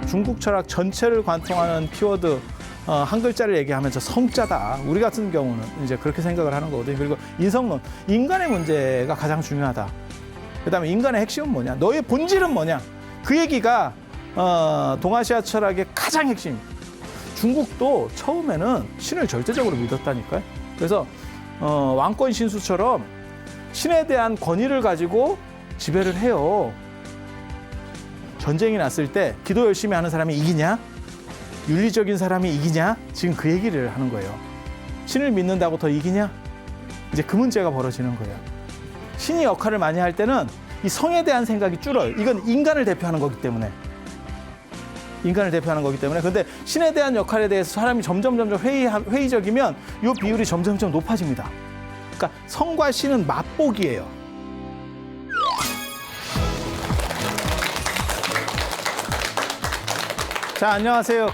중국 철학 전체를 관통하는 키워드 한 글자를 얘기하면 저 성자다. 우리 같은 경우는 이제 그렇게 생각을 하는 거거든요. 그리고 인성론, 인간의 문제가 가장 중요하다. 그다음에 인간의 핵심은 뭐냐? 너의 본질은 뭐냐? 그 얘기가 동아시아 철학의 가장 핵심. 중국도 처음에는 신을 절대적으로 믿었다니까요. 그래서 왕권 신수처럼 신에 대한 권위를 가지고 지배를 해요. 전쟁이 났을 때 기도 열심히 하는 사람이 이기냐? 윤리적인 사람이 이기냐? 지금 그 얘기를 하는 거예요. 신을 믿는다고 더 이기냐? 이제 그 문제가 벌어지는 거예요. 신이 역할을 많이 할 때는 이 성에 대한 생각이 줄어요. 이건 인간을 대표하는 거기 때문에. 인간을 대표하는 거기 때문에. 근데 신에 대한 역할에 대해서 사람이 점점 회의적이면 이 비율이 점점 높아집니다. 그러니까 성과 신은 맞복이에요. 자, 안녕하세요.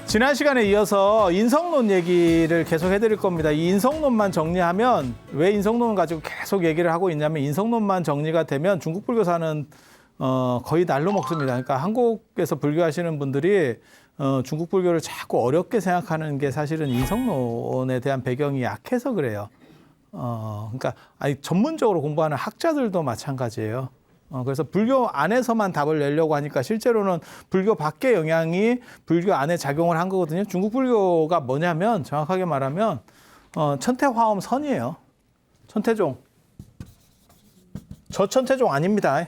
지난 시간에 이어서 인성론 얘기를 계속 해드릴 겁니다. 이 인성론만 정리하면, 왜 인성론을 가지고 계속 얘기를 하고 있냐면, 인성론만 정리가 되면 중국 불교사는 거의 날로 먹습니다. 그러니까 한국에서 불교하시는 분들이 중국 불교를 자꾸 어렵게 생각하는 게 사실은 인성론에 대한 배경이 약해서 그래요. 그러니까 전문적으로 공부하는 학자들도 마찬가지예요. 그래서 불교 안에서만 답을 내려고 하니까 실제로는 불교 밖의 영향이 불교 안에 작용을 한 거거든요. 중국 불교가 뭐냐면 정확하게 말하면 천태화엄 선이에요. 천태종. 저 천태종 아닙니다.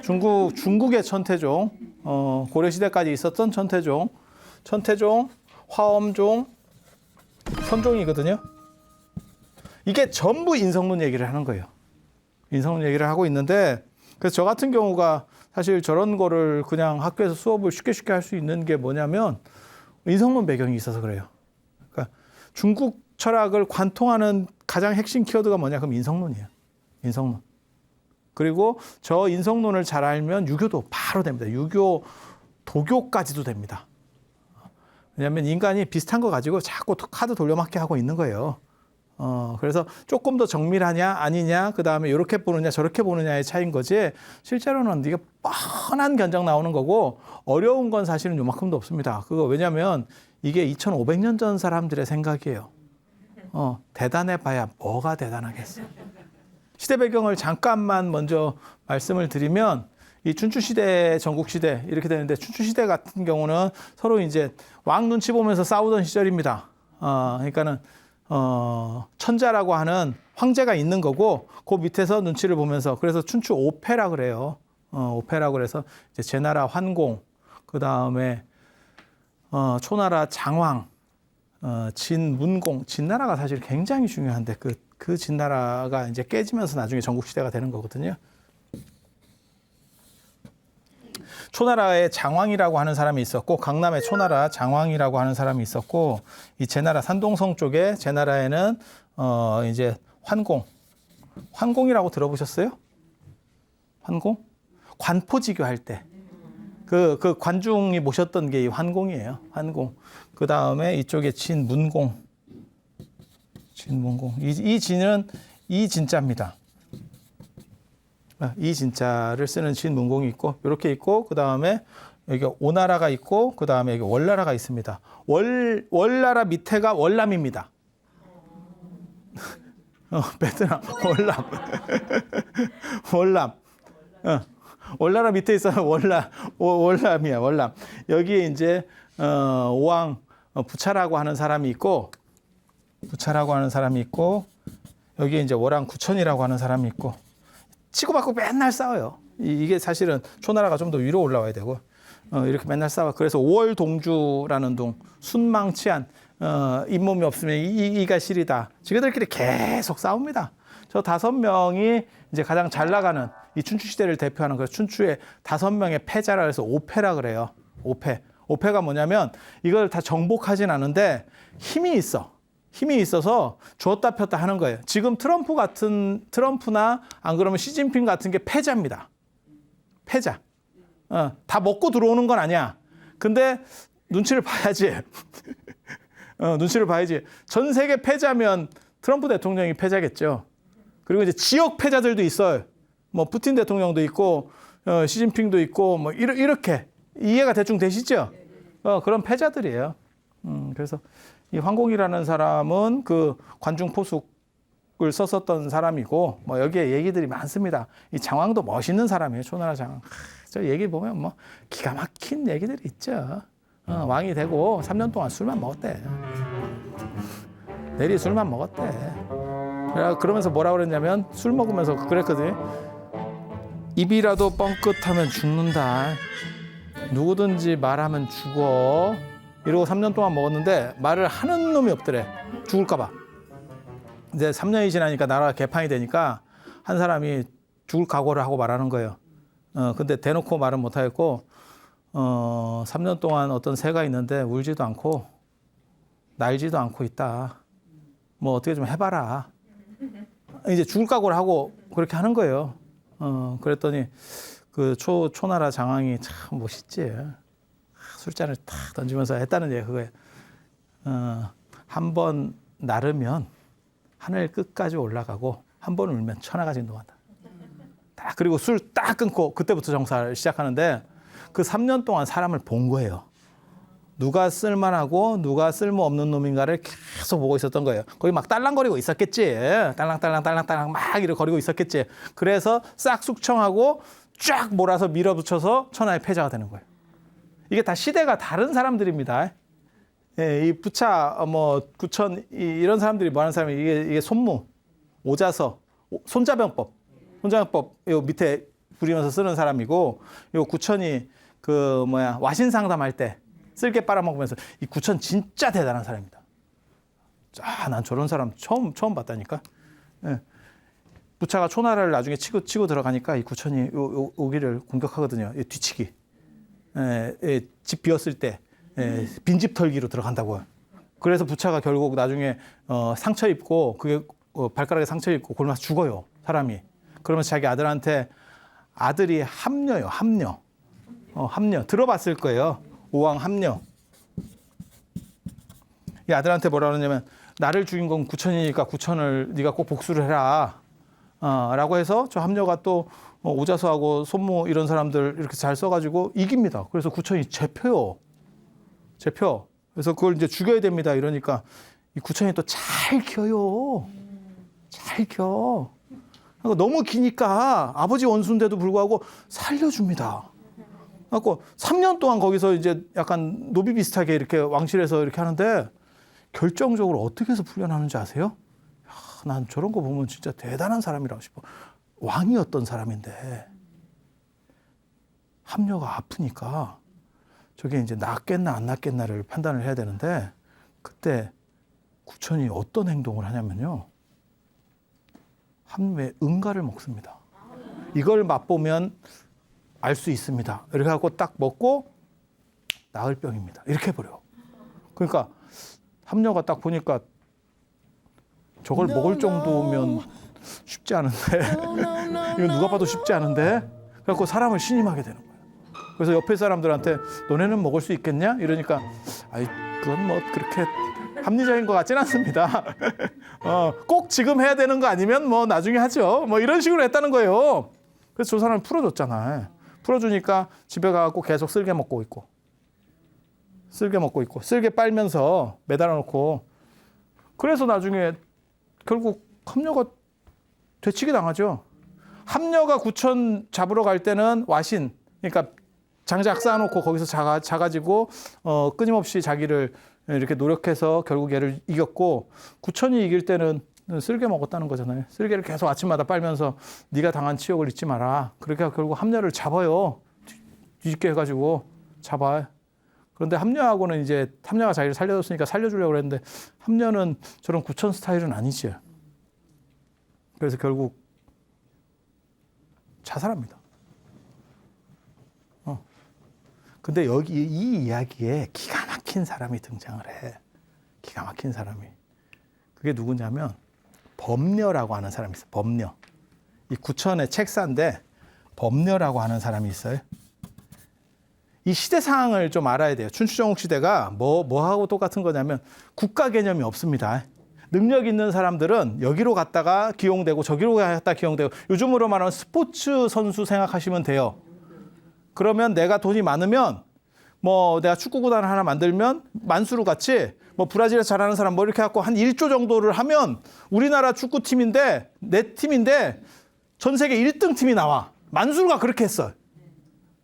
중국의 천태종. 고려시대까지 있었던 천태종. 천태종, 화엄종, 선종이거든요. 이게 전부 인성론 얘기를 하는 거예요. 인성론 얘기를 하고 있는데, 그래서 저 같은 경우가 사실 저런 거를 그냥 학교에서 수업을 쉽게 할 수 있는 게 뭐냐면 인성론 배경이 있어서 그래요. 그러니까 중국 철학을 관통하는 가장 핵심 키워드가 뭐냐? 그럼 인성론이에요. 인성론. 그리고 저 인성론을 잘 알면 유교도 바로 됩니다. 유교, 도교까지도 됩니다. 왜냐하면 인간이 비슷한 거 가지고 자꾸 카드 돌려막기 하고 있는 거예요. 그래서 조금 더 정밀하냐 아니냐, 그 다음에 이렇게 보느냐 저렇게 보느냐의 차이인 거지, 실제로는 이게 뻔한 견적 나오는 거고 어려운 건 사실은 요만큼도 없습니다. 그거 왜냐하면 이게 2500년 전 사람들의 생각이에요. 대단해봐야 뭐가 대단하겠어. 시대 배경을 잠깐만 먼저 말씀을 드리면, 이 춘추시대, 전국시대 이렇게 되는데, 춘추시대 같은 경우는 서로 이제 왕 눈치 보면서 싸우던 시절입니다. 그러니까는 천자라고 하는 황제가 있는 거고, 그 밑에서 눈치를 보면서, 그래서 춘추 오패라 그래요. 오패라 그래서 이제 제나라 환공, 그 다음에 초나라 장황, 진문공, 진나라가 사실 굉장히 중요한데 그 진나라가 이제 깨지면서 나중에 전국시대가 되는 거거든요. 초나라에 장황이라고 하는 사람이 있었고, 강남에 초나라 장황이라고 하는 사람이 있었고, 이 제나라 산동성 쪽에 제나라에는 이제 환공이라고 들어보셨어요? 환공? 관포지교 할 때 그 관중이 모셨던 게 이 환공이에요. 환공. 그 다음에 이쪽에 진문공. 이 진은 이 진자입니다. 이 진자를 쓰는 진문공이 있고, 이렇게 있고, 그 다음에 여기 오나라가 있고, 그 다음에 여기 월나라가 있습니다. 월나라 밑에가 월남입니다. 베트남 월남. 월남. 월나라 밑에 있어요. 월남이야. 월남. 여기에 이제 오왕 부차라고 하는 사람이 있고, 여기에 이제 월왕 구천이라고 하는 사람이 있고, 치고받고 맨날 싸워요. 이게 사실은 초나라가 좀 더 위로 올라와야 되고, 이렇게 맨날 싸워. 그래서 5월 동주라는 동, 순망치안, 잇몸이 없으면 이가 실이다. 지그들끼리 계속 싸웁니다. 저 5명이 이제 가장 잘 나가는 이 춘추시대를 대표하는, 그래서 춘추의 5명의 패자라 해서 오패라 그래요. 오패. 오패가 뭐냐면 이걸 다 정복하진 않은데 힘이 있어서 줬다 폈다 하는 거예요. 지금 트럼프나 안 그러면 시진핑 같은 게 패자입니다. 패자. 다 먹고 들어오는 건 아니야. 근데 눈치를 봐야지. 눈치를 봐야지. 전 세계 패자면 트럼프 대통령이 패자겠죠. 그리고 이제 지역 패자들도 있어요. 뭐 푸틴 대통령도 있고, 시진핑도 있고, 뭐 이렇게 이해가 대충 되시죠? 그런 패자들이에요. 그래서 이 황공이라는 사람은 그 관중포숙을 썼었던 사람이고, 뭐 여기에 얘기들이 많습니다. 이 장왕도 멋있는 사람이에요. 초나라 장왕. 저 얘기 보면 뭐 기가 막힌 얘기들이 있죠. 왕이 되고 3년 동안 술만 먹었대. 내리 술만 먹었대. 그러면서 뭐라 그랬냐면, 술 먹으면서 그랬거든요. 입이라도 뻥끗하면 죽는다. 누구든지 말하면 죽어. 이러고 3년 동안 먹었는데 말을 하는 놈이 없더래. 죽을까 봐. 이제 3년이 지나니까 나라가 개판이 되니까 한 사람이 죽을 각오를 하고 말하는 거예요. 근데 대놓고 말은 못 하겠고, 3년 동안 어떤 새가 있는데 울지도 않고 날지도 않고 있다. 뭐 어떻게 좀 해봐라. 이제 죽을 각오를 하고 그렇게 하는 거예요. 그랬더니 그 초나라 장왕이 참 멋있지. 술잔을 탁 던지면서 했다는 얘기 그거예요. 한 번 나르면 하늘 끝까지 올라가고 한 번 울면 천하가 진동한다. 딱 그리고 술 딱 끊고 그때부터 정사를 시작하는데, 그 3년 동안 사람을 본 거예요. 누가 쓸만하고 누가 쓸모없는 놈인가를 계속 보고 있었던 거예요. 거기 막 딸랑거리고 있었겠지. 딸랑딸랑 막 이렇게 거리고 있었겠지. 그래서 싹 숙청하고 쫙 몰아서 밀어붙여서 천하의 패자가 되는 거예요. 이게 다 시대가 다른 사람들입니다. 예, 이 부차, 뭐 구천 이런 사람들이 뭐 하는 사람이 이게 손무, 오자서, 손자병법 요 밑에 부리면서 쓰는 사람이고, 요 구천이 그 와신상담할 때 쓸개 빨아먹으면서, 이 구천 진짜 대단한 사람입니다. 난 저런 사람 처음 봤다니까. 예. 부차가 초나라를 나중에 치고 들어가니까 이 구천이 여기를 공격하거든요. 이 뒤치기. 집 비었을 때 빈집 털기로 들어간다고요. 그래서 부차가 결국 나중에 상처 입고, 그게 발가락에 상처 입고 골마서 죽어요, 사람이. 그러면서 자기 아들한테, 아들이 함녀요, 함녀. 함녀 들어봤을 거예요. 오왕 함녀. 이 아들한테 뭐라 그러냐면, 나를 죽인 건 구천이니까 구천을 네가 꼭 복수를 해라. 라고 해서 저 함녀가 또 오자서하고 손무 이런 사람들 이렇게 잘 써가지고 이깁니다. 그래서 구천이 제표. 그래서 그걸 이제 죽여야 됩니다. 이러니까 이 구천이 또 잘 켜요. 잘 켜. 그러니까 너무 기니까 아버지 원수인데도 불구하고 살려줍니다. 그래갖고 3년 동안 거기서 이제 약간 노비 비슷하게 이렇게 왕실에서 이렇게 하는데, 결정적으로 어떻게 해서 풀려나는지 아세요? 난 저런 거 보면 진짜 대단한 사람이라고 싶어. 왕이었던 사람인데 함녀가 아프니까 저게 이제 낫겠나 안 낫겠나를 판단을 해야 되는데, 그때 구천이 어떤 행동을 하냐면요, 함녀의 응가를 먹습니다. 이걸 맛보면 알 수 있습니다. 이렇게 하고 딱 먹고, 나을 병입니다. 이렇게 해버려. 그러니까 함녀가 딱 보니까 저걸 먹을 정도면 쉽지 않은데 이거 누가 봐도 쉽지 않은데, 그래갖고 사람을 신임하게 되는 거예요. 그래서 옆에 사람들한테 너네는 먹을 수 있겠냐? 이러니까 그건 뭐 그렇게 합리적인 것 같진 않습니다. 꼭 지금 해야 되는 거 아니면 뭐 나중에 하죠. 뭐 이런 식으로 했다는 거예요. 그래서 저 사람을 풀어줬잖아요. 풀어주니까 집에 가고 계속 쓸개 먹고 있고 쓸개 빨면서 매달아 놓고, 그래서 나중에 결국 함녀가 되치기 당하죠. 함녀가 구천 잡으러 갈 때는 와신, 그러니까 장작 쌓아놓고 거기서 자가지고 끊임없이 자기를 이렇게 노력해서 결국 얘를 이겼고, 구천이 이길 때는 쓸개 먹었다는 거잖아요. 쓸개를 계속 아침마다 빨면서 네가 당한 치욕을 잊지 마라. 그렇게 결국 함녀를 잡아요. 뒤집게 해가지고 잡아요. 그런데 함녀하고는 이제 함녀가 자기를 살려줬으니까 살려주려고 그랬는데, 함녀는 저런 구천 스타일은 아니지. 그래서 결국 자살합니다. 근데 여기 이 이야기에 기가 막힌 사람이 등장을 해. 기가 막힌 사람이. 그게 누구냐면 범녀라고 하는 사람이 있어요. 범녀. 이 구천의 책사인데 범녀라고 하는 사람이 있어요. 이 시대 상황을 좀 알아야 돼요. 춘추전국 시대가 뭐하고 똑같은 거냐면 국가 개념이 없습니다. 능력 있는 사람들은 여기로 갔다가 기용되고 저기로 갔다 기용되고, 요즘으로 말하면 스포츠 선수 생각하시면 돼요. 그러면 내가 돈이 많으면 뭐 내가 축구구단을 하나 만들면 만수르 같이 뭐 브라질에서 잘하는 사람 뭐 이렇게 해갖고 한 1조 정도를 하면 우리나라 축구팀인데 내 팀인데 전 세계 1등 팀이 나와. 만수르가 그렇게 했어.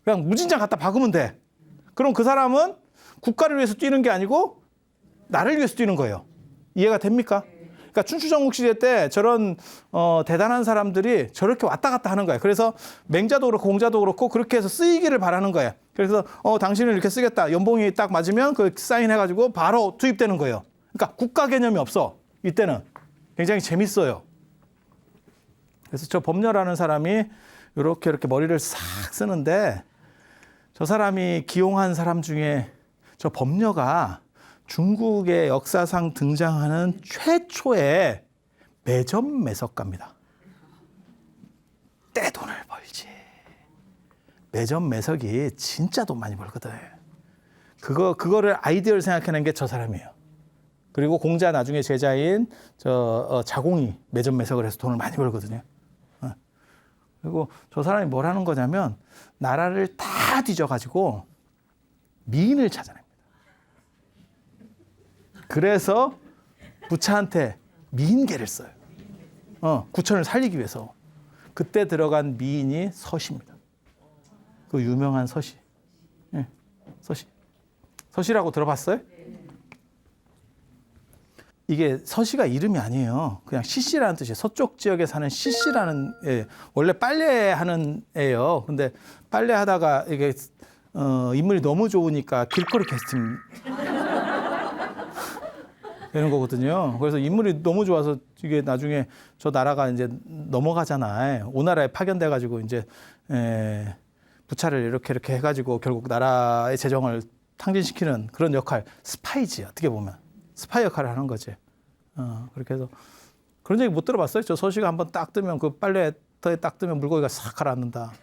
그냥 무진장 갖다 박으면 돼. 그럼 그 사람은 국가를 위해서 뛰는 게 아니고 나를 위해서 뛰는 거예요. 이해가 됩니까? 그러니까 춘추전국 시대 때 저런 대단한 사람들이 저렇게 왔다 갔다 하는 거예요. 그래서 맹자도 그렇고 공자도 그렇고 그렇게 해서 쓰이기를 바라는 거예요. 그래서 당신을 이렇게 쓰겠다. 연봉이 딱 맞으면 그 사인해가지고 바로 투입되는 거예요. 그러니까 국가 개념이 없어. 이때는 굉장히 재밌어요. 그래서 저 법녀라는 사람이 이렇게 머리를 싹 쓰는데 저 사람이 기용한 사람 중에 저 법녀가 중국의 역사상 등장하는 최초의 매점 매석가입니다. 떼돈을 벌지. 매점 매석이 진짜 돈 많이 벌거든. 그거를 아이디어를 생각해낸 게 저 사람이에요. 그리고 공자 나중에 제자인 자공이 매점 매석을 해서 돈을 많이 벌거든요. 그리고 저 사람이 뭘 하는 거냐면 나라를 다 뒤져가지고 미인을 찾아냅니다. 그래서 부차한테 미인계를 써요. 구천을 살리기 위해서. 그때 들어간 미인이 서시입니다. 그 유명한 서시. 네, 서시. 서시라고 들어봤어요? 이게 서시가 이름이 아니에요. 그냥 시씨라는 뜻이에요. 서쪽 지역에 사는 시씨라는 원래 빨래하는 애예요. 근데 빨래하다가 이게 인물이 너무 좋으니까 길거리 캐스팅 되는 거거든요. 그래서 인물이 너무 좋아서 이게 나중에 저 나라가 이제 넘어가잖아요. 오나라에 파견돼 가지고 이제 부차를 이렇게 해가지고 결국 나라의 재정을 탕진시키는 그런 역할, 스파이지 어떻게 보면 스파이 역할을 하는 거지. 그렇게 해서 그런 얘기 못 들어봤어요? 저 서시가 한번 딱 뜨면 그 빨래터에 딱 뜨면 물고기가 싹 가라앉는다.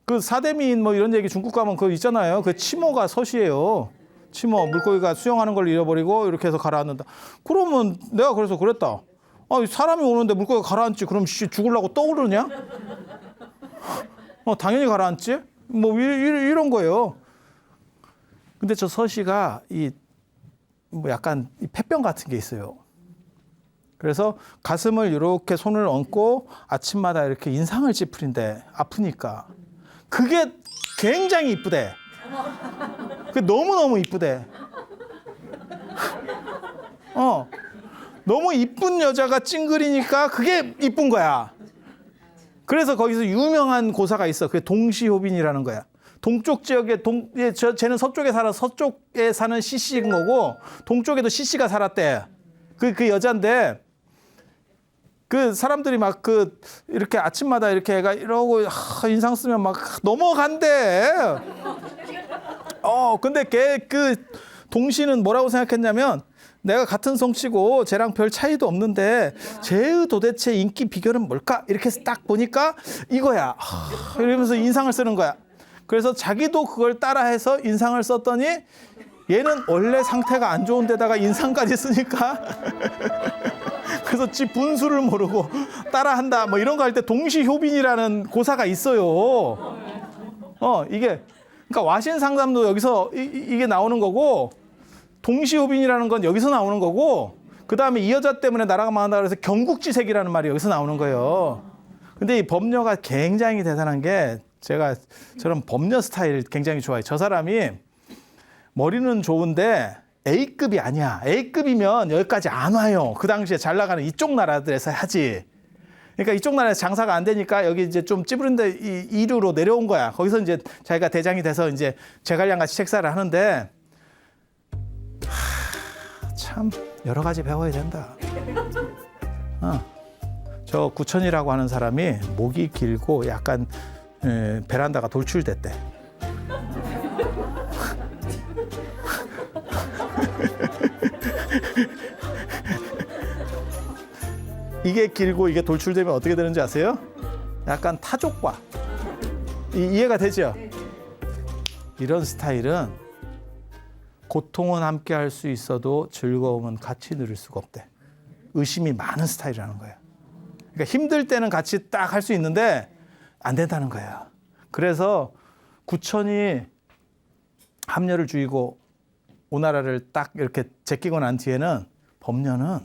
그 사대미인 뭐 이런 얘기 중국 가면 그거 있잖아요. 그 치모가 서시예요. 치모 물고기가 수영하는 걸 잃어버리고 이렇게 해서 가라앉는다. 그러면 내가 그래서 그랬다. 사람이 오는데 물고기가 가라앉지. 그럼 죽으려고 떠오르냐? 당연히 가라앉지. 뭐 이런 거예요. 근데 저 서시가 뭐 약간 폐병 같은 게 있어요. 그래서 가슴을 이렇게 손을 얹고 아침마다 이렇게 인상을 찌푸린대. 아프니까. 그게 굉장히 이쁘대. 그게 너무너무 이쁘대. 너무 이쁜 여자가 찡그리니까 그게 이쁜 거야. 그래서 거기서 유명한 고사가 있어. 그게 동시호빈이라는 거야. 동쪽 지역에 쟤는 서쪽에 사는 시씨인 거고 동쪽에도 시씨가 살았대. 그 여잔데 그 사람들이 막 이렇게 아침마다 이렇게 애가 이러고 인상 쓰면 막 넘어간대. 근데 그 동시는 뭐라고 생각했냐면 내가 같은 성씨고 쟤랑 별 차이도 없는데 쟤의 도대체 인기 비결은 뭘까? 이렇게 딱 보니까 이거야. 이러면서 인상을 쓰는 거야. 그래서 자기도 그걸 따라해서 인상을 썼더니 얘는 원래 상태가 안 좋은 데다가 인상까지 쓰니까 그래서 지 분수를 모르고 따라한다 뭐 이런 거 할 때 동시효빈이라는 고사가 있어요. 이게 그러니까 와신 상담도 여기서 이게 나오는 거고 동시효빈이라는 건 여기서 나오는 거고 그다음에 이 여자 때문에 나라가 망한다 그래서 경국지색이라는 말이 여기서 나오는 거예요. 근데 이 법녀가 굉장히 대단한 게 제가 저런 법녀 스타일 굉장히 좋아해요. 저 사람이 머리는 좋은데 A급이 아니야. A급이면 여기까지 안 와요. 그 당시에 잘 나가는 이쪽 나라들에서 하지. 그러니까 이쪽 나라에서 장사가 안 되니까 여기 이제 좀 찌부른데 이류로 내려온 거야. 거기서 이제 자기가 대장이 돼서 이제 제갈량같이 책사를 하는데 참 여러 가지 배워야 된다. 저 구천이라고 하는 사람이 목이 길고 약간 베란다가 돌출됐대. 이게 길고 이게 돌출되면 어떻게 되는지 아세요? 약간 타족과 이해가 되죠? 이런 스타일은 고통은 함께 할 수 있어도 즐거움은 같이 누릴 수가 없대. 의심이 많은 스타일이라는 거예요. 그러니까 힘들 때는 같이 딱 할 수 있는데 안 된다는 거예요. 그래서 구천이 함녀를 죽이고 오나라를 딱 이렇게 제끼고 난 뒤에는 범녀는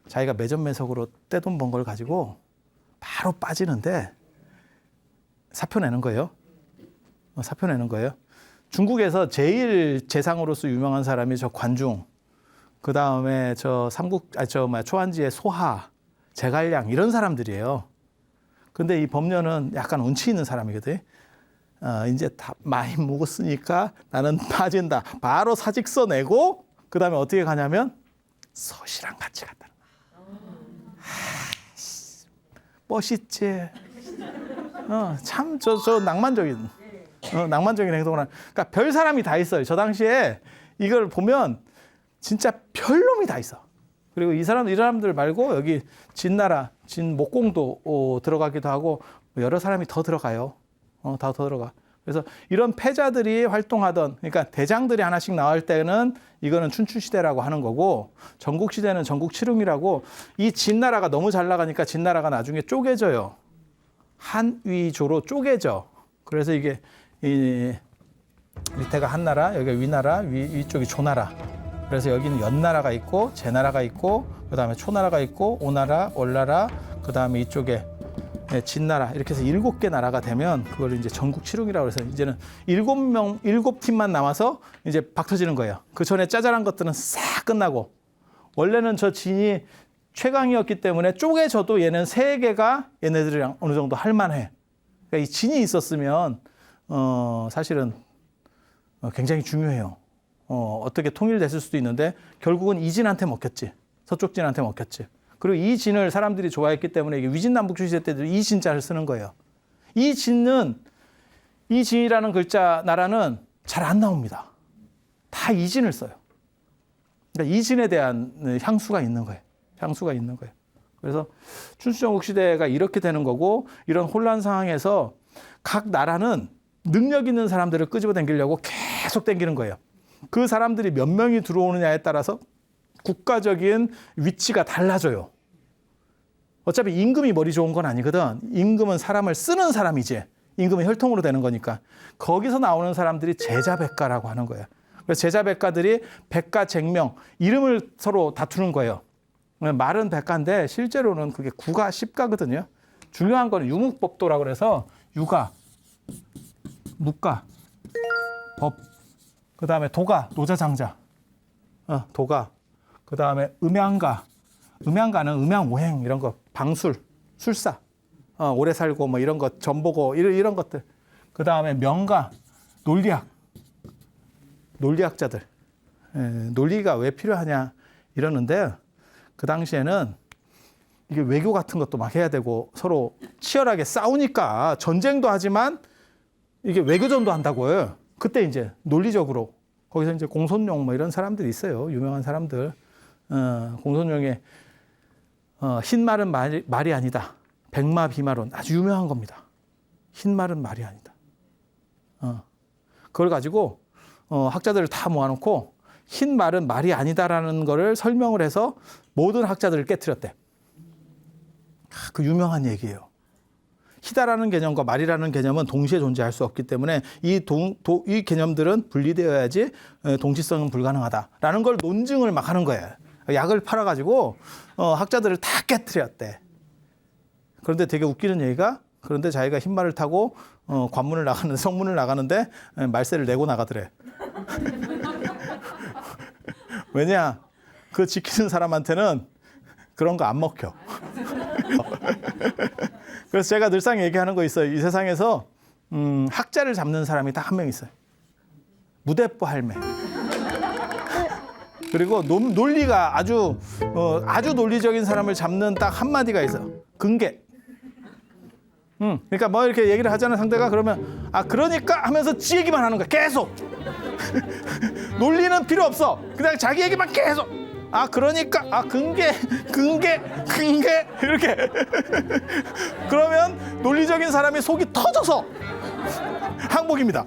자기가 매점매석으로 떼돈 번 걸 가지고 바로 빠지는데 사표 내는 거예요. 사표 내는 거예요. 중국에서 제일 재상으로서 유명한 사람이 저 관중, 그 다음에 초안지의 소하, 제갈량 이런 사람들이에요. 근데 이 범녀는 약간 운치 있는 사람이거든. 이제 다 많이 묵었으니까 나는 빠진다. 바로 사직서 내고 그 다음에 어떻게 가냐면 서씨랑 같이 갔다. 멋있지. 참 저 낭만적인 행동을 하는. 그러니까 별 사람이 다 있어요. 저 당시에 이걸 보면 진짜 별놈이 다 있어. 그리고 이 사람들 말고 여기 진나라, 진목공도 들어가기도 하고 여러 사람이 더 들어가요. 다 더 들어가. 그래서 이런 패자들이 활동하던, 그러니까 대장들이 하나씩 나올 때는 이거는 춘추시대라고 하는 거고, 전국시대는 전국칠흥이라고. 이 진나라가 너무 잘 나가니까 진나라가 나중에 쪼개져요. 한위조로 쪼개져. 그래서 이게 이 밑에가 한나라, 여기가 위나라, 위쪽이 조나라. 그래서 여기는 연나라가 있고 제나라가 있고 그다음에 초나라가 있고 오나라, 월나라, 그다음에 이쪽에 진나라, 이렇게 해서 7개 나라가 되면 그걸 이제 전국칠흥이라고 해서 이제는 7팀만 남아서 이제 박 터지는 거예요. 그 전에 짜잘한 것들은 싹 끝나고, 원래는 저 진이 최강이었기 때문에 쪼개져도 얘는 3개가 얘네들이랑 어느 정도 할만해. 그러니까 이 진이 있었으면 사실은 굉장히 중요해요. 어떻게 통일됐을 수도 있는데 결국은 이 진한테 먹혔지. 서쪽 진한테 먹혔지. 그리고 이 진을 사람들이 좋아했기 때문에 이게 위진남북 시대 때도 이 진자를 쓰는 거예요. 이 진이라는 글자 나라는 잘 안 나옵니다. 다 이 진을 써요. 그러니까 이 진에 대한 향수가 있는 거예요. 향수가 있는 거예요. 그래서 춘추전국 시대가 이렇게 되는 거고, 이런 혼란 상황에서 각 나라는 능력 있는 사람들을 끄집어 당기려고 계속 당기는 거예요. 그 사람들이 몇 명이 들어오느냐에 따라서 국가적인 위치가 달라져요. 어차피 임금이 머리 좋은 건 아니거든. 임금은 사람을 쓰는 사람이지. 임금은 혈통으로 되는 거니까. 거기서 나오는 사람들이 제자백가라고 하는 거예요. 그래서 제자백가들이 백가 쟁명, 이름을 서로 다투는 거예요. 말은 백가인데 실제로는 그게 구가 십가거든요. 중요한 거는 유묵법도라고 그래서 유가, 묵가, 법, 그 다음에 도가, 노자장자, 도가, 그 다음에 음양가, 음양가는 음양오행 이런 거, 방술, 술사, 오래 살고 뭐 이런 것, 전보고 이런 것들. 그 다음에 명가, 논리학, 논리학자들. 논리가 왜 필요하냐 이러는데, 그 당시에는 이게 외교 같은 것도 막 해야 되고 서로 치열하게 싸우니까 전쟁도 하지만 이게 외교전도 한다고요. 그때 이제 논리적으로 거기서 이제 공손용 뭐 이런 사람들이 있어요. 유명한 사람들. 공손용의 흰 말은 말이 아니다. 백마 비마론, 아주 유명한 겁니다. 흰 말은 말이 아니다. 그걸 가지고 학자들을 다 모아놓고 흰 말은 말이 아니다라는 거를 설명을 해서 모든 학자들을 깨트렸대. 그 유명한 얘기예요. 희다라는 개념과 말이라는 개념은 동시에 존재할 수 없기 때문에 이 개념들은 분리되어야지 동시성은 불가능하다라는 걸 논증을 막 하는 거예요. 약을 팔아가지고 학자들을 다 깨트렸대. 그런데 되게 웃기는 얘기가, 그런데 자기가 흰말을 타고 관문을 나가는, 성문을 나가는데 말세를 내고 나가더래. 왜냐? 그 지키는 사람한테는 그런 거 안 먹혀. 그래서 제가 늘상 얘기하는 거 있어요. 이 세상에서 학자를 잡는 사람이 딱 한 명 있어요. 무대뽀 할매. 그리고 논리가 아주 논리적인 사람을 잡는 딱 한마디가 있어. 근계. 그러니까 뭐 이렇게 얘기를 하잖아, 상대가. 그러면 그러니까 하면서 지 얘기만 하는 거야. 계속. 논리는 필요 없어. 그냥 자기 얘기만 계속. 그러니까 근계 이렇게. 그러면 논리적인 사람이 속이 터져서 항복입니다.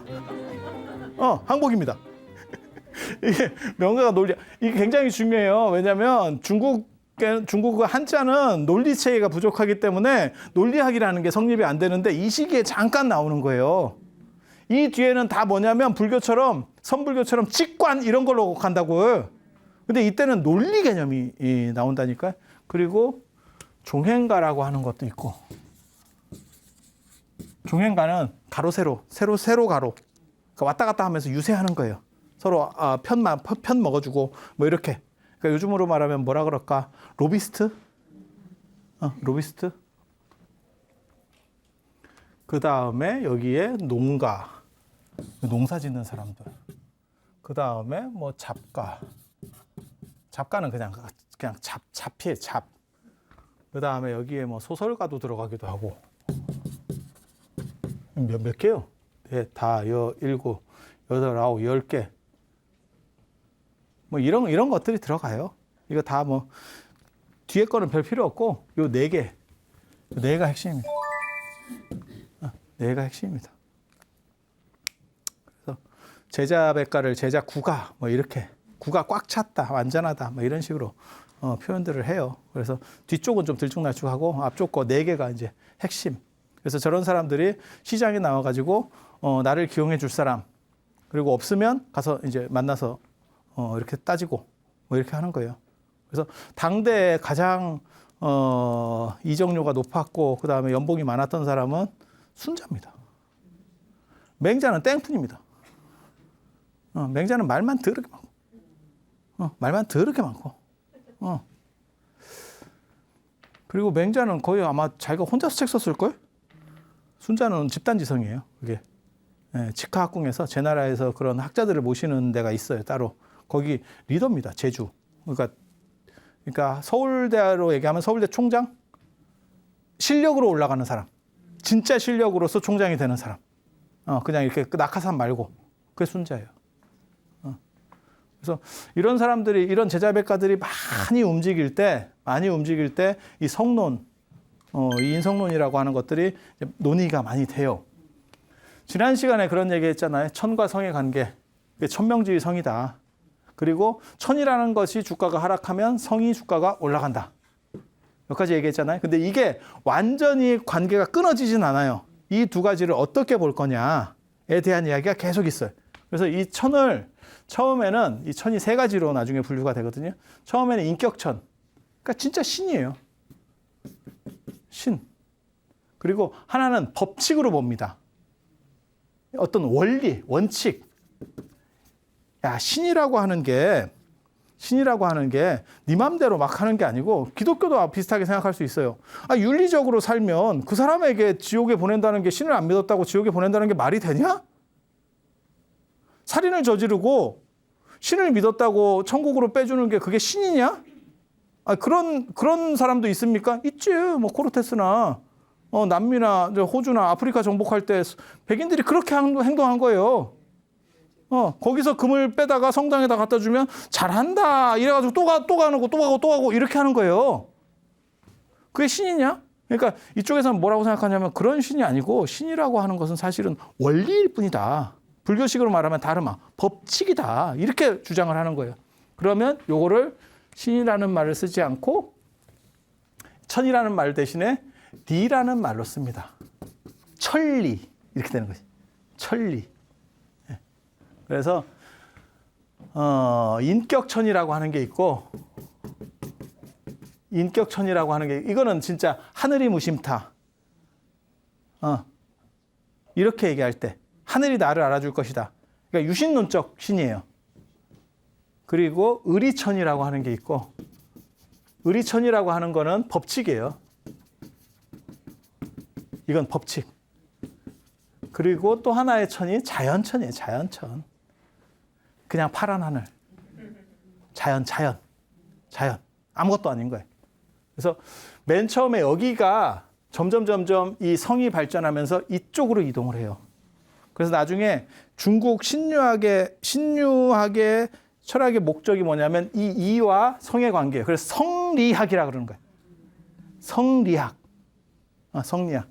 항복입니다. 이게 명가가 논리, 이게 굉장히 중요해요. 왜냐하면 중국 중국 한자는 논리 체계가 부족하기 때문에 논리학이라는 게 성립이 안 되는데 이 시기에 잠깐 나오는 거예요. 이 뒤에는 다 뭐냐면 불교처럼 선불교처럼 직관 이런 걸로 간다고요. 근데 이때는 논리 개념이 나온다니까요. 그리고 종행가라고 하는 것도 있고, 종행가는 가로 세로 가로, 그러니까 왔다 갔다 하면서 유세하는 거예요. 서로 편 먹어주고 뭐 이렇게. 그러니까 요즘으로 말하면 뭐라 그럴까? 로비스트? 로비스트? 그 다음에 여기에 농가, 농사 짓는 사람들. 그 다음에 뭐 잡가. 잡가는 그냥 잡이에요, 잡. 그 다음에 여기에 뭐 소설가도 들어가기도 하고. 몇 개요? 네, 다, 일곱, 여덟, 아홉, 10개. 뭐 이런 것들이 들어가요. 이거 다 뭐 뒤에 거는 별 필요 없고 요 4개. 4개가 핵심입니다. 4개가 핵심입니다. 그래서 제자 백가를 제자 구가 뭐 이렇게 구가 꽉 찼다, 완전하다 뭐 이런 식으로 표현들을 해요. 그래서 뒤쪽은 좀 들쭉날쭉하고 앞쪽 거 4개가 이제 핵심. 그래서 저런 사람들이 시장에 나와가지고 나를 기용해 줄 사람, 그리고 없으면 가서 이제 만나서 이렇게 따지고 뭐 이렇게 하는 거예요. 그래서 당대에 가장 이적료가 높았고 그 다음에 연봉이 많았던 사람은 순자입니다. 맹자는 땡푼입니다. 맹자는 말만 더럽게 많고, 말만 더럽게 많고, 그리고 맹자는 거의 아마 자기가 혼자서 책 썼을 걸. 순자는 집단지성이에요. 그게 직하학궁에서 제나라에서 그런 학자들을 모시는 데가 있어요. 따로 거기 리더입니다. 제주. 그러니까 서울대로 얘기하면 서울대 총장, 실력으로 올라가는 사람, 진짜 실력으로서 총장이 되는 사람. 그냥 이렇게 낙하산 말고 그게 순자예요. 그래서 이런 사람들이, 이런 제자백가들이 많이 움직일 때 이 성론, 이 인성론이라고 하는 것들이 논의가 많이 돼요. 지난 시간에 그런 얘기 했잖아요. 천과 성의 관계. 천명지의 성이다. 그리고 천이라는 것이 주가가 하락하면 성이 주가가 올라간다. 여기까지 얘기했잖아요. 근데 이게 완전히 관계가 끊어지진 않아요. 이 두 가지를 어떻게 볼 거냐에 대한 이야기가 계속 있어요. 그래서 이 천을 처음에는 이 천이 3가지로 나중에 분류가 되거든요. 처음에는 인격천. 그러니까 진짜 신이에요. 신. 그리고 하나는 법칙으로 봅니다. 어떤 원리, 원칙. 야, 신이라고 하는 게 네 맘대로 막 하는 게 아니고, 기독교도 비슷하게 생각할 수 있어요. 윤리적으로 살면 그 사람에게 지옥에 보낸다는 게, 신을 안 믿었다고 지옥에 보낸다는 게 말이 되냐? 살인을 저지르고 신을 믿었다고 천국으로 빼주는 게 그게 신이냐? 그런 사람도 있습니까? 있지. 뭐 코르테스나 남미나 호주나 아프리카 정복할 때 백인들이 그렇게 행동한 거예요. 거기서 금을 빼다가 성당에다 갖다 주면 잘한다 이래가지고 또 가고 이렇게 하는 거예요. 그게 신이냐? 그러니까 이쪽에서는 뭐라고 생각하냐면, 그런 신이 아니고 신이라고 하는 것은 사실은 원리일 뿐이다. 불교식으로 말하면 다르마, 법칙이다. 이렇게 주장을 하는 거예요. 그러면 요거를 신이라는 말을 쓰지 않고 천이라는 말 대신에 리라는 말로 씁니다. 천리. 이렇게 되는 거지. 천리. 그래서 인격천이라고 하는 게 있고, 인격천이라고 하는 게, 이거는 진짜 하늘이 무심타. 이렇게 얘기할 때 하늘이 나를 알아줄 것이다. 그러니까 유신론적 신이에요. 그리고 의리천이라고 하는 게 있고, 의리천이라고 하는 거는 법칙이에요. 이건 법칙. 그리고 또 하나의 천이 자연천이에요. 자연천. 그냥 파란 하늘. 자연. 아무것도 아닌 거예요. 그래서 맨 처음에 여기가 점점 이 성이 발전하면서 이쪽으로 이동을 해요. 그래서 나중에 중국 신유학의 철학의 목적이 뭐냐면 이 이와 성의 관계예요. 그래서 성리학이라고 그러는 거예요. 성리학. 성리학.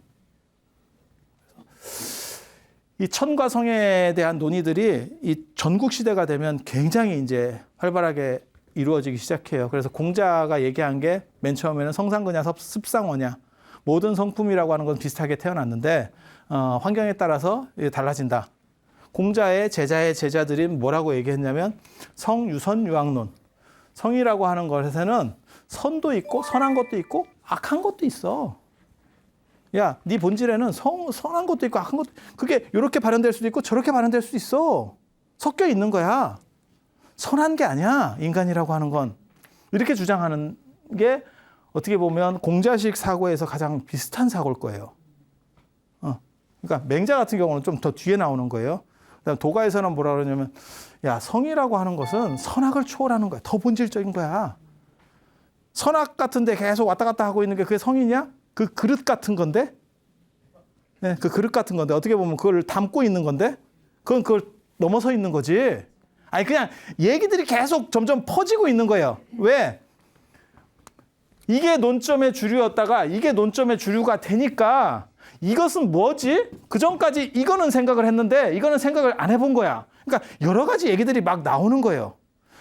이 천과 성에 대한 논의들이 이 전국 시대가 되면 굉장히 이제 활발하게 이루어지기 시작해요. 그래서 공자가 얘기한 게 맨 처음에는 성상거냐 습상어냐, 모든 성품이라고 하는 건 비슷하게 태어났는데 환경에 따라서 달라진다. 공자의 제자의 제자들이 뭐라고 얘기했냐면 성유선유악론. 성이라고 하는 것에는 선도 있고 선한 것도 있고 악한 것도 있어. 야, 네 본질에는 선한 것도 있고 악한 것도, 그게 이렇게 발현될 수도 있고 저렇게 발현될 수도 있어. 섞여 있는 거야. 선한 게 아니야, 인간이라고 하는 건. 이렇게 주장하는 게 어떻게 보면 공자식 사고에서 가장 비슷한 사고일 거예요. 그러니까 맹자 같은 경우는 좀 더 뒤에 나오는 거예요. 그다음 도가에서는 뭐라 그러냐면, 야, 성이라고 하는 것은 선악을 초월하는 거야. 더 본질적인 거야. 선악 같은데 계속 왔다 갔다 하고 있는 게 그게 성이냐? 그 그릇 같은 건데, 네, 그 그릇 같은 건데 어떻게 보면 그걸 담고 있는 건데, 그걸 넘어서 있는 거지. 아니 그냥 얘기들이 계속 점점 퍼지고 있는 거예요. 왜? 이게 논점의 주류였다가 이게 논점의 주류가 되니까 이것은 뭐지? 그 전까지 이거는 생각을 했는데 이거는 생각을 안 해본 거야. 그러니까 여러 가지 얘기들이 막 나오는 거예요.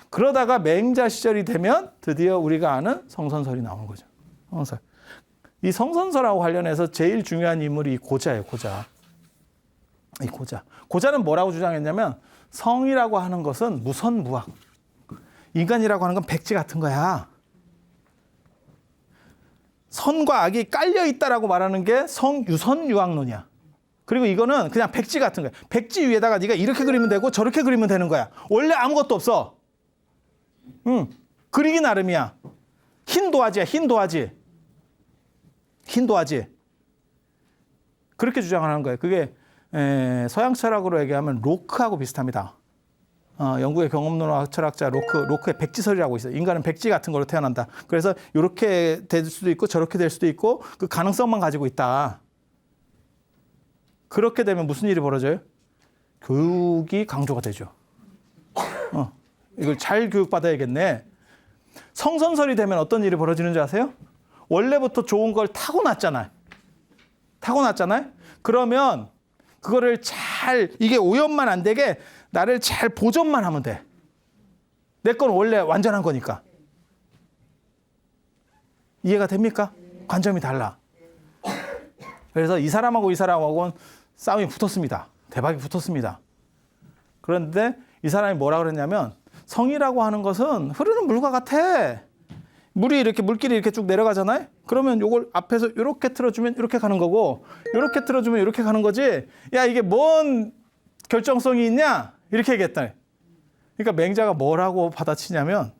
그러다가 맹자 시절이 되면 드디어 우리가 아는 성선설이 나오는 거죠. 성선설. 이 성선설하고 관련해서 제일 중요한 인물이 고자예요. 고자. 이 고자. 고자는 뭐라고 주장했냐면 성이라고 하는 것은 무선무악. 인간이라고 하는 건 백지 같은 거야. 선과 악이 깔려 있다라고 말하는 게 성유선유악론이야. 그리고 이거는 그냥 백지 같은 거야. 백지 위에다가 네가 이렇게 그리면 되고 저렇게 그리면 되는 거야. 원래 아무것도 없어. 그리기 나름이야. 흰 도화지야, 흰 도화지. 흰 도화지. 그렇게 주장하는 거예요. 그게 서양 철학으로 얘기하면 로크하고 비슷합니다. 영국의 경험론학 철학자 로크의 백지설이라고 있어요. 인간은 백지 같은 걸로 태어난다. 그래서 이렇게 될 수도 있고 저렇게 될 수도 있고 그 가능성만 가지고 있다. 그렇게 되면 무슨 일이 벌어져요? 교육이 강조가 되죠. 이걸 잘 교육받아야겠네. 성선설이 되면 어떤 일이 벌어지는 줄 아세요? 원래부터 좋은 걸 타고났잖아요. 그러면 그거를 이게 오염만 안 되게 나를 잘 보존만 하면 돼. 내 건 원래 완전한 거니까. 이해가 됩니까? 관점이 달라. 그래서 이 사람하고는 싸움이 붙었습니다. 대박이 붙었습니다. 그런데 이 사람이 뭐라 그랬냐면 성이라고 하는 것은 흐르는 물과 같아. 물길이 이렇게 쭉 내려가잖아요. 그러면 요걸 앞에서 이렇게 틀어주면 이렇게 가는 거고, 이렇게 틀어주면 이렇게 가는 거지. 야, 이게 뭔 결정성이 있냐? 이렇게 얘기했다. 그러니까 맹자가 뭐라고 받아치냐면,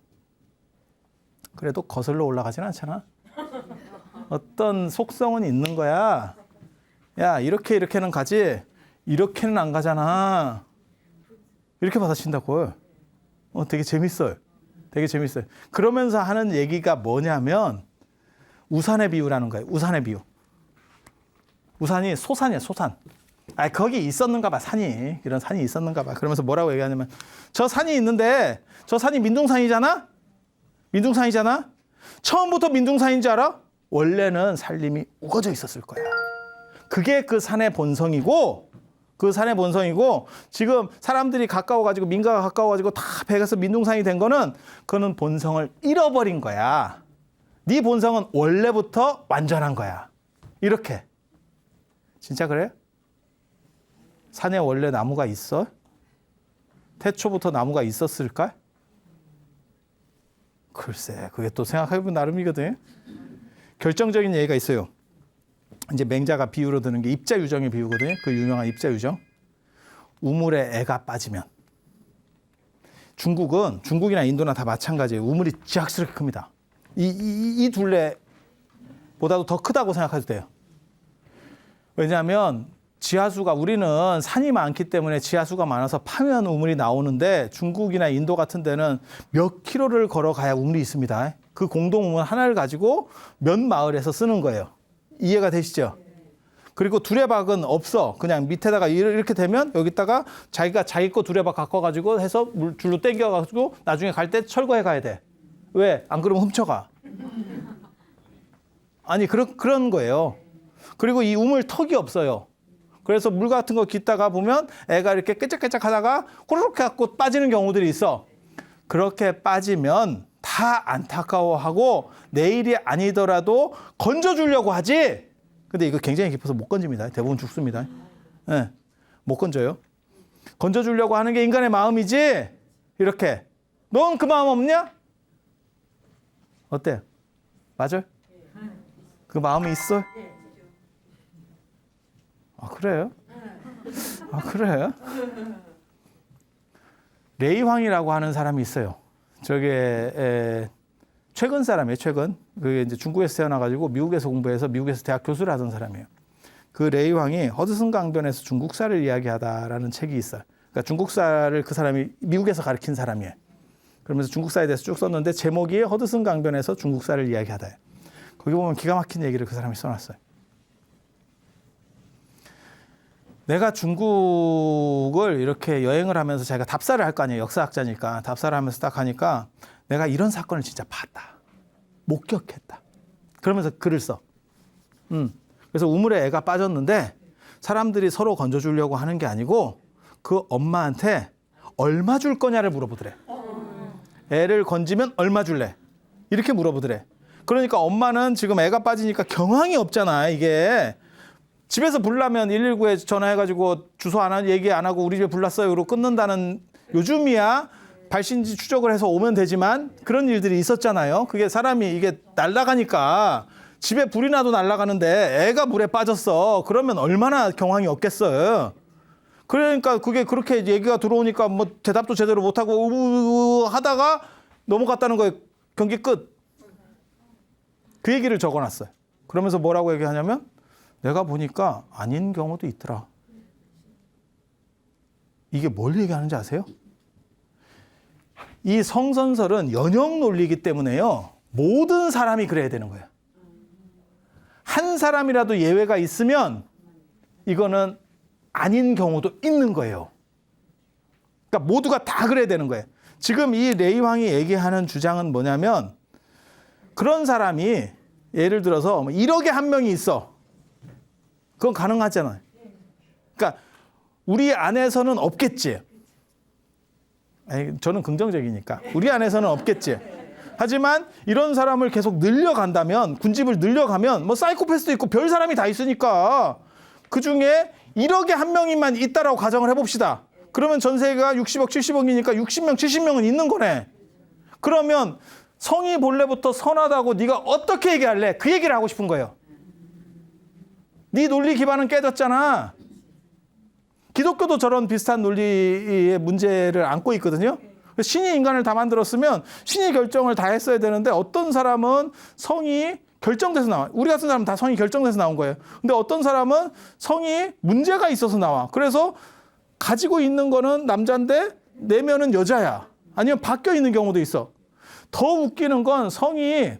그래도 거슬러 올라가진 않잖아. 어떤 속성은 있는 거야. 야, 이렇게는 가지, 이렇게는 안 가잖아. 이렇게 받아친다고. 되게 재밌어요. 그러면서 하는 얘기가 뭐냐면 우산의 비유라는 거예요. 우산의 비유. 우산이 소산이야, 소산. 거기 있었는가 봐, 산이. 이런 산이 있었는가 봐. 그러면서 뭐라고 얘기하냐면 저 산이 있는데 저 산이 민둥산이잖아? 처음부터 민둥산인 줄 알아? 원래는 산림이 우거져 있었을 거야. 그게 그 산의 본성이고 지금 사람들이 가까워가지고 민가가 가까워가지고 다 배가서 민둥산이 된 거는 그거는 본성을 잃어버린 거야. 네 본성은 원래부터 완전한 거야. 이렇게. 진짜 그래요? 산에 원래 나무가 있어? 태초부터 나무가 있었을까? 글쎄, 그게 또 생각해보면 나름이거든. 결정적인 예가 있어요. 이제 맹자가 비유로 드는 게 입자유정의 비유거든요. 그 유명한 입자유정. 우물에 애가 빠지면. 중국이나 인도나 다 마찬가지예요. 우물이 지악스럽게 큽니다. 이 둘레보다도 더 크다고 생각해도 돼요. 왜냐하면 우리는 산이 많기 때문에 지하수가 많아서 파면 우물이 나오는데 중국이나 인도 같은 데는 몇 킬로를 걸어가야 우물이 있습니다. 그 공동 우물 하나를 가지고 몇 마을에서 쓰는 거예요. 이해가 되시죠? 그리고 두레박은 없어. 그냥 밑에다가 이렇게 되면 여기다가 자기가 자기 거 두레박 갖고 해서 줄로 당겨가지고 나중에 갈 때 철거해 가야 돼. 왜? 안 그러면 훔쳐가. 아니 그런 거예요. 그리고 이 우물 턱이 없어요. 그래서 물 같은 거 깃다가 보면 애가 이렇게 깨짝깨짝 하다가 호로록 해갖고 빠지는 경우들이 있어. 그렇게 빠지면 다 안타까워하고 내일이 아니더라도 건져주려고 하지. 근데 이거 굉장히 깊어서 못 건집니다. 대부분 죽습니다. 네, 못 건져요. 건져주려고 하는 게 인간의 마음이지. 이렇게. 넌 그 마음 없냐? 어때? 맞아요? 그 마음이 있어? 아, 그래요? 아, 그래요? 레이황이라고 하는 사람이 있어요. 저게 최근 사람이에요. 최근. 그게 이제 중국에서 태어나가지고 미국에서 공부해서 미국에서 대학 교수를 하던 사람이에요. 그 레이황이 허드슨 강변에서 중국사를 이야기하다라는 책이 있어요. 그러니까 중국사를 그 사람이 미국에서 가르친 사람이에요. 그러면서 중국사에 대해서 쭉 썼는데 제목이 허드슨 강변에서 중국사를 이야기하다예요. 거기 보면 기가 막힌 얘기를 그 사람이 써놨어요. 내가 중국을 이렇게 여행을 하면서 자기가 답사를 할 거 아니에요. 역사학자니까. 답사를 하면서 딱 하니까 내가 이런 사건을 진짜 봤다. 목격했다. 그러면서 글을 써. 그래서 우물에 애가 빠졌는데 사람들이 서로 건져주려고 하는 게 아니고 그 엄마한테 얼마 줄 거냐를 물어보더래. 애를 건지면 얼마 줄래? 이렇게 물어보더래. 그러니까 엄마는 지금 애가 빠지니까 경황이 없잖아. 이게. 집에서 불나면 119에 전화해가지고 주소 얘기 안 하고 우리 집에 불났어요. 그러고 끊는다는 요즘이야 발신지 추적을 해서 오면 되지만 그런 일들이 있었잖아요. 그게 사람이 이게 날아가니까 집에 불이 나도 날아가는데 애가 물에 빠졌어. 그러면 얼마나 경황이 없겠어요. 그러니까 그게 그렇게 얘기가 들어오니까 뭐 대답도 제대로 못하고 우우우 하다가 넘어갔다는 거예요. 경기 끝. 그 얘기를 적어놨어요. 그러면서 뭐라고 얘기하냐면 내가 보니까 아닌 경우도 있더라. 이게 뭘 얘기하는지 아세요? 이 성선설은 연역 논리이기 때문에요. 모든 사람이 그래야 되는 거예요. 한 사람이라도 예외가 있으면 이거는 아닌 경우도 있는 거예요. 그러니까 모두가 다 그래야 되는 거예요. 지금 이 레이황이 얘기하는 주장은 뭐냐면 그런 사람이 예를 들어서 1억에 한 명이 있어. 그건 가능하잖아요. 그러니까 우리 안에서는 없겠지. 아니, 저는 긍정적이니까. 우리 안에서는 없겠지. 하지만 이런 사람을 계속 늘려간다면, 군집을 늘려가면 뭐 사이코패스도 있고 별 사람이 다 있으니까 그중에 1억에 한 명이만 있다라고 가정을 해봅시다. 그러면 전세가 60억, 70억이니까 60명, 70명은 있는 거네. 그러면 성이 본래부터 선하다고 네가 어떻게 얘기할래? 그 얘기를 하고 싶은 거예요. 네 논리 기반은 깨졌잖아. 기독교도 저런 비슷한 논리의 문제를 안고 있거든요. 신이 인간을 다 만들었으면 신이 결정을 다 했어야 되는데 어떤 사람은 성이 결정돼서 나와. 우리 같은 사람은 다 성이 결정돼서 나온 거예요. 근데 어떤 사람은 성이 문제가 있어서 나와. 그래서 가지고 있는 거는 남자인데 내면은 여자야. 아니면 바뀌어 있는 경우도 있어. 더 웃기는 건 성이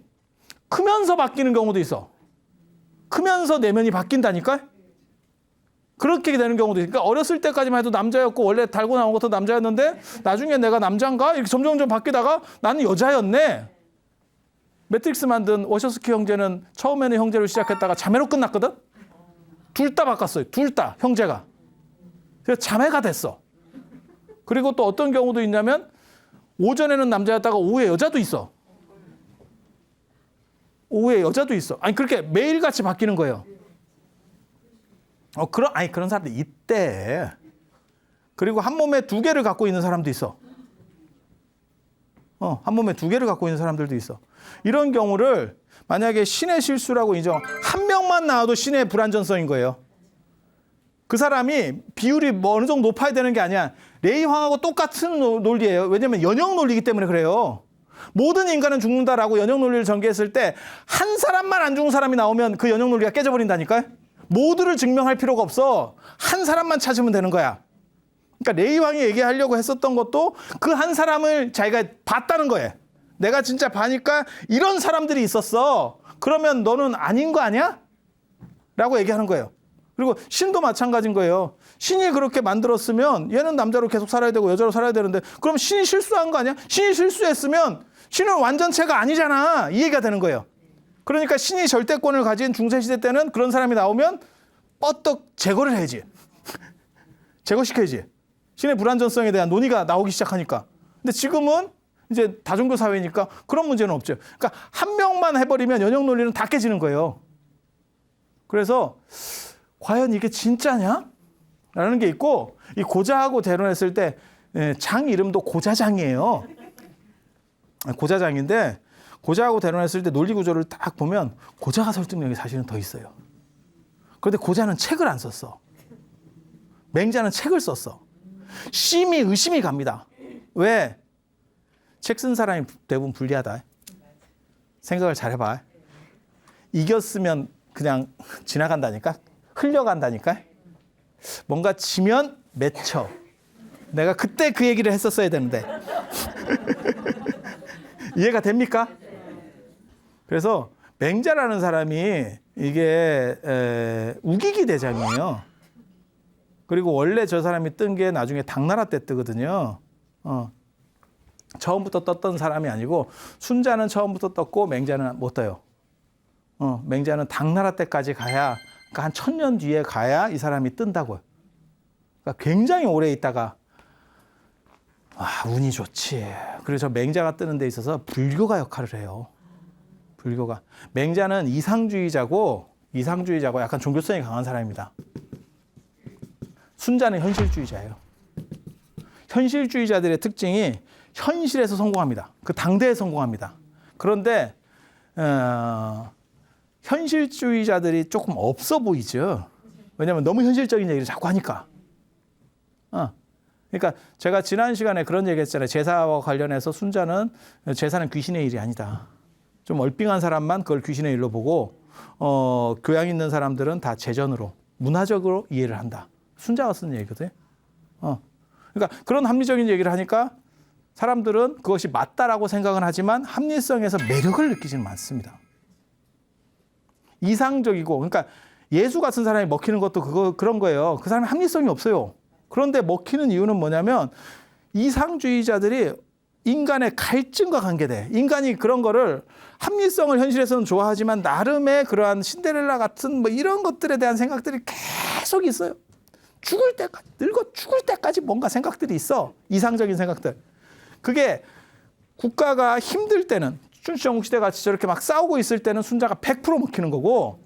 크면서 바뀌는 경우도 있어. 크면서 내면이 바뀐다니까? 그렇게 되는 경우도 있으니까 그러니까 어렸을 때까지만 해도 남자였고 원래 달고 나온 것도 남자였는데 나중에 내가 남자인가? 이렇게 점점 바뀌다가 나는 여자였네. 매트릭스 만든 워셔스키 형제는 처음에는 형제로 시작했다가 자매로 끝났거든? 둘 다 바꿨어요. 둘 다 형제가. 그래서 자매가 됐어. 그리고 또 어떤 경우도 있냐면 오전에는 남자였다가 오후에 여자도 있어. 오후에 여자도 있어. 아니 그렇게 매일같이 바뀌는 거예요. 그런 사람들 있대. 그리고 한 몸에 두 개를 갖고 있는 사람도 있어. 한 몸에 두 개를 갖고 있는 사람들도 있어. 이런 경우를 만약에 신의 실수라고 한 명만 나와도 신의 불완전성인 거예요. 그 사람이 비율이 뭐 어느 정도 높아야 되는 게 아니야. 레이황하고 똑같은 논리예요. 왜냐하면 연역 논리이기 때문에 그래요. 모든 인간은 죽는다라고 연역 논리를 전개했을 때 한 사람만 안 죽은 사람이 나오면 그 연역 논리가 깨져버린다니까요. 모두를 증명할 필요가 없어. 한 사람만 찾으면 되는 거야. 그러니까 레이황이 얘기하려고 했었던 것도 그 한 사람을 자기가 봤다는 거예요. 내가 진짜 봐니까 이런 사람들이 있었어. 그러면 너는 아닌 거 아니야? 라고 얘기하는 거예요. 그리고 신도 마찬가지인 거예요. 신이 그렇게 만들었으면 얘는 남자로 계속 살아야 되고 여자로 살아야 되는데 그럼 신이 실수한 거 아니야? 신이 실수했으면 신은 완전체가 아니잖아. 이 얘기가 되는 거예요. 그러니까 신이 절대권을 가진 중세시대 때는 그런 사람이 나오면 뻗떡 제거를 해야지. 제거시켜야지. 신의 불완전성에 대한 논의가 나오기 시작하니까. 근데 지금은 이제 다종교 사회니까 그런 문제는 없죠. 그러니까 한 명만 해버리면 연역 논리는 다 깨지는 거예요. 그래서 과연 이게 진짜냐? 라는 게 있고, 이 고자하고 대론했을 때 장 이름도 고자장이에요. 고자장인데 고자하고 대론했을 때 논리 구조를 딱 보면 고자가 설득력이 사실은 더 있어요. 그런데 고자는 책을 안 썼어. 맹자는 책을 썼어. 심히 의심이 갑니다. 왜? 책 쓴 사람이 대부분 불리하다. 생각을 잘 해봐. 이겼으면 그냥 지나간다니까? 흘려간다니까? 뭔가 지면 맺혀. 내가 그때 그 얘기를 했었어야 되는데. 이해가 됩니까? 그래서 맹자라는 사람이 이게 우기기 대장이에요. 그리고 원래 저 사람이 뜬 게 나중에 당나라 때 뜨거든요. 처음부터 떴던 사람이 아니고 순자는 처음부터 떴고 맹자는 못 떠요. 맹자는 당나라 때까지 가야, 그러니까 한 1000년 뒤에 가야 이 사람이 뜬다고요. 그러니까 굉장히 오래 있다가 운이 좋지. 그래서 맹자가 뜨는 데 있어서 불교가 역할을 해요. 불교가. 맹자는 이상주의자고 약간 종교성이 강한 사람입니다. 순자는 현실주의자예요. 현실주의자들의 특징이 현실에서 성공합니다. 그 당대에 성공합니다. 그런데 현실주의자들이 조금 없어 보이죠. 왜냐하면 너무 현실적인 얘기를 자꾸 하니까. 그러니까 제가 지난 시간에 그런 얘기 했잖아요. 제사와 관련해서 순자는 제사는 귀신의 일이 아니다. 좀 얼빙한 사람만 그걸 귀신의 일로 보고 교양 있는 사람들은 다 재전으로 문화적으로 이해를 한다. 순자가 쓴 얘기거든요. 그러니까 그런 합리적인 얘기를 하니까 사람들은 그것이 맞다라고 생각은 하지만 합리성에서 매력을 느끼지는 않습니다. 이상적이고, 그러니까 예수 같은 사람이 먹히는 것도 그런 거예요. 그 사람이 합리성이 없어요. 그런데 먹히는 이유는 뭐냐면 이상주의자들이 인간의 갈증과 관계돼. 인간이 그런 거를 합리성을 현실에서는 좋아하지만 나름의 그러한 신데렐라 같은 뭐 이런 것들에 대한 생각들이 계속 있어요. 죽을 때까지, 늙어 죽을 때까지 뭔가 생각들이 있어. 이상적인 생각들. 그게 국가가 힘들 때는, 춘추전국 시대 같이 저렇게 막 싸우고 있을 때는 순자가 100% 먹히는 거고,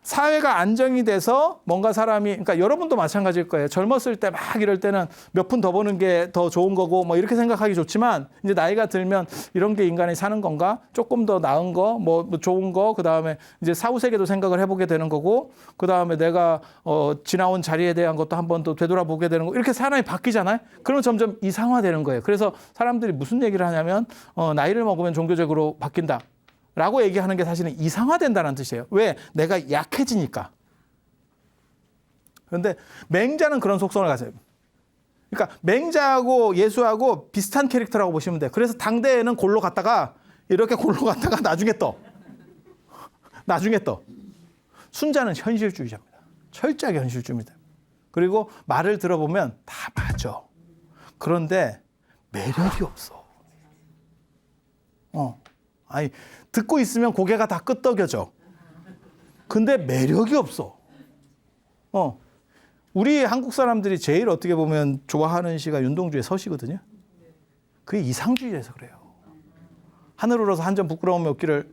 사회가 안정이 돼서 뭔가 사람이, 그러니까 여러분도 마찬가지일 거예요. 젊었을 때 막 이럴 때는 몇 푼 더 버는 게 더 좋은 거고 뭐 이렇게 생각하기 좋지만, 이제 나이가 들면 이런 게 인간이 사는 건가? 조금 더 나은 거, 뭐 좋은 거, 그 다음에 이제 사후세계도 생각을 해보게 되는 거고, 그 다음에 내가 지나온 자리에 대한 것도 한 번 더 되돌아보게 되는 거, 이렇게 사람이 바뀌잖아요. 그러면 점점 이상화되는 거예요. 그래서 사람들이 무슨 얘기를 하냐면 나이를 먹으면 종교적으로 바뀐다 라고 얘기하는 게 사실은 이상화된다는 뜻이에요. 왜? 내가 약해지니까. 그런데 맹자는 그런 속성을 가져요. 그러니까 맹자하고 예수하고 비슷한 캐릭터라고 보시면 돼요. 그래서 당대에는 골로 갔다가 이렇게 골로 갔다가 나중에 떠. 나중에 떠. 순자는 현실주의자입니다. 철저하게 현실주의입니다. 그리고 말을 들어보면 다 맞아. 그런데 매력이 없어. 아니, 듣고 있으면 고개가 다 끄덕여져. 근데 매력이 없어. 우리 한국 사람들이 제일 어떻게 보면 좋아하는 시가 윤동주의 서시거든요. 그게 이상주의에서 그래요. 하늘 우러서 한 점 부끄러움이 없기를,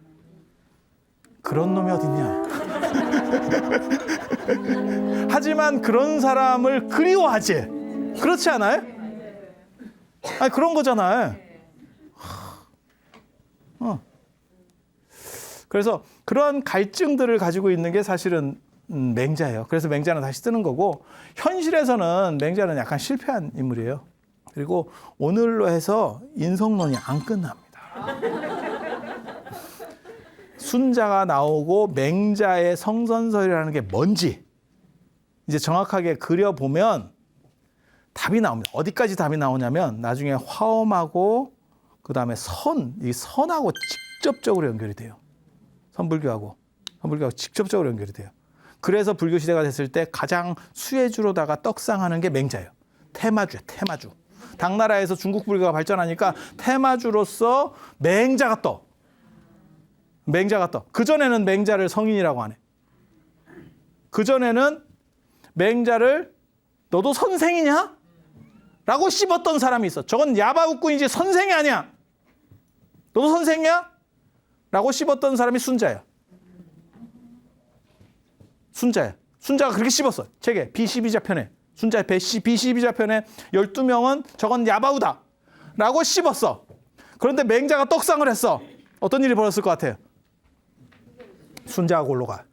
그런 놈이 어딨냐. 하지만 그런 사람을 그리워하지. 그렇지 않아요? 아니, 그런 거잖아요. 그래서 그런 갈증들을 가지고 있는 게 사실은 맹자예요. 그래서 맹자는 다시 뜨는 거고, 현실에서는 맹자는 약간 실패한 인물이에요. 그리고 오늘로 해서 인성론이 안 끝납니다. 순자가 나오고 맹자의 성선설이라는 게 뭔지 이제 정확하게 그려보면 답이 나옵니다. 어디까지 답이 나오냐면 나중에 화엄하고 그 다음에 이 선하고 직접적으로 연결이 돼요. 선불교하고 직접적으로 연결이 돼요. 그래서 불교 시대가 됐을 때 가장 수혜주로다가 떡상하는 게 맹자예요. 태마주예요. 태마주. 당나라에서 중국 불교가 발전하니까 태마주로서 맹자가 떠. 그전에는 맹자를 성인이라고 안 해. 그전에는 맹자를 너도 선생이냐? 라고 씹었던 사람이 있어. 저건 야바웃꾼이지 선생이 아니야. 너도 선생이야? 라고 씹었던 사람이 순자야. 순자야. 순자가 그렇게 씹었어. 책에 B12자편에. 순자의 B12자편에 12명은 저건 야바우다. 라고 씹었어. 그런데 맹자가 떡상을 했어. 어떤 일이 벌어졌을 것 같아요? 순자가 골로 가.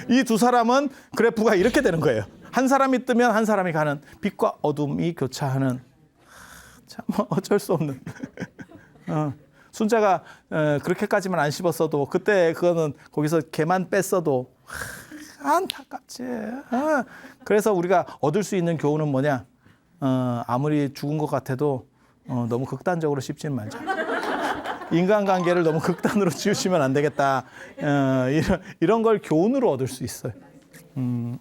이 두 사람은 그래프가 이렇게 되는 거예요. 한 사람이 뜨면 한 사람이 가는, 빛과 어둠이 교차하는, 참 어쩔 수 없는. 순자가 그렇게까지만 안 씹었어도 그때 그거는 거기서 개만 뺐어도 안타깝지. 그래서 우리가 얻을 수 있는 교훈은 뭐냐? 아무리 죽은 것 같아도 너무 극단적으로 씹지는 말자. 인간관계를 너무 극단으로 지우시면 안 되겠다. 이런 걸 교훈으로 얻을 수 있어요.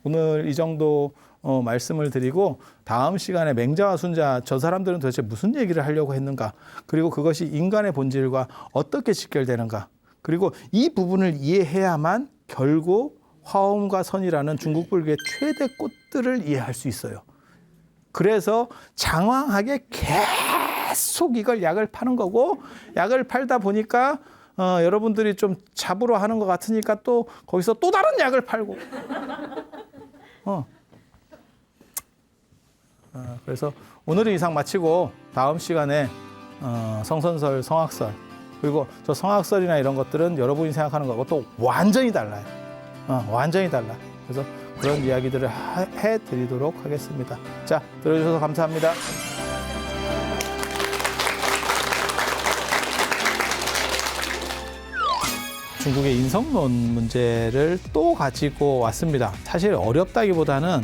오늘 이 정도 말씀을 드리고 다음 시간에 맹자와 순자 저 사람들은 도대체 무슨 얘기를 하려고 했는가, 그리고 그것이 인간의 본질과 어떻게 직결되는가, 그리고 이 부분을 이해해야만 결국 화엄과 선이라는 중국 불교의 최대 꽃들을 이해할 수 있어요. 그래서 장황하게 계속 이걸 약을 파는 거고, 약을 팔다 보니까 여러분들이 좀 잡으러 하는 것 같으니까 또 거기서 또 다른 약을 팔고. 그래서 오늘은 이상 마치고 다음 시간에 성선설, 성악설, 그리고 저 성악설이나 이런 것들은 여러분이 생각하는 거하고 또 완전히 달라요. 완전히 달라. 그래서 그런 이야기들을 해드리도록 하겠습니다. 자, 들어주셔서 감사합니다. 중국의 인성론 문제를 또 가지고 왔습니다. 사실 어렵다기보다는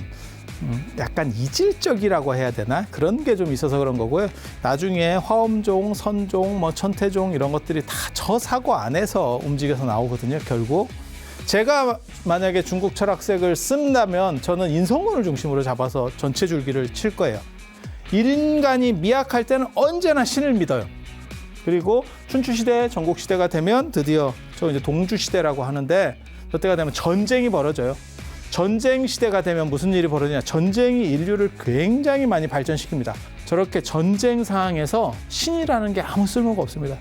약간 이질적이라고 해야 되나? 그런 게 좀 있어서 그런 거고요. 나중에 화엄종, 선종, 천태종 이런 것들이 다 저 사고 안에서 움직여서 나오거든요. 결국 제가 만약에 중국 철학색을 쓴다면 저는 인성론을 중심으로 잡아서 전체 줄기를 칠 거예요. 인간이 미약할 때는 언제나 신을 믿어요. 그리고 춘추시대, 전국시대가 되면 드디어 저 이제 동주시대라고 하는데, 그때가 되면 전쟁이 벌어져요. 전쟁 시대가 되면 무슨 일이 벌어지냐? 전쟁이 인류를 굉장히 많이 발전시킵니다. 저렇게 전쟁 상황에서 신이라는 게 아무 쓸모가 없습니다.